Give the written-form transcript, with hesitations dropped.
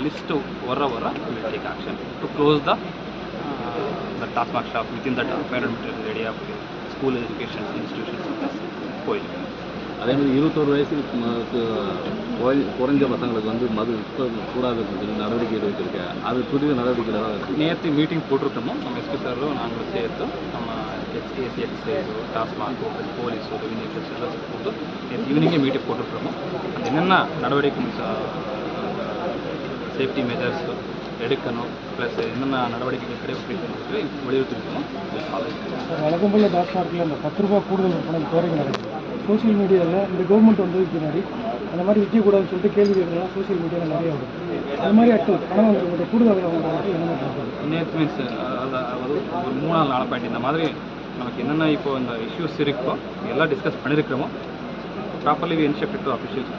list வர will take action to close the TASMAC shop within that parameter area of school education institutions கோயில். அதே மாதிரி 21 வயசு குறைஞ்ச பசங்களுக்கு வந்து மது கூடாதுன்னு சொல்லி நடவடிக்கை எடுத்திருக்கேன். அது புதிய நடவடிக்கை தான் நேற்று மீட்டிங் போட்டிருக்கோமோ நம்ம எஸ்பி சாரும் நாங்களும் சேர்த்து நம்ம எக்ஸைஸோ டாஸ்மாகோ போலீஸோ ரெவன்யூ எல்லாம் போட்டு நேற்று ஈவினிங்கே மீட்டிங் போட்டுருக்கோமோ அது என்னென்ன நடவடிக்கை சேஃப்டி மெஜர்ஸ் எடுக்கணும் ப்ளஸ் என்னென்ன நடவடிக்கைகள் கடைபிடிக்கணும்னு வலியுறுத்திருக்கணும். வழக்கம் போல் டாஸ்மார்க்கில் அந்த 10 ரூபா கூடுதல் பணம் கோரிக்கை நடக்குது. சோஷியல் மீடியாவில் இந்த கவர்மெண்ட் வந்ததுக்கு பின்னாடி அந்த மாதிரி விற்கக்கூடாதுன்னு சொல்லிட்டு கேள்வி கேட்கலாம் சோஷியல் மீடியாவில் நிறையா வரும். அது மாதிரி ஆட்கள் பணம் வந்து கூடுதல் என்ன பண்ணுறது நேற்று மீன்ஸ் அதாவது ஒரு 3-4 பாயிண்ட் இந்த மாதிரி நமக்கு என்னென்ன இப்போ இந்த இஷ்யூஸ் இருக்கோ எல்லாம் டிஸ்கஸ் பண்ணியிருக்கிறோமோ ப்ராப்பர்லி இன்ஸ்ட்ரக்டட் டு அஃபிஷியல்ஸ்.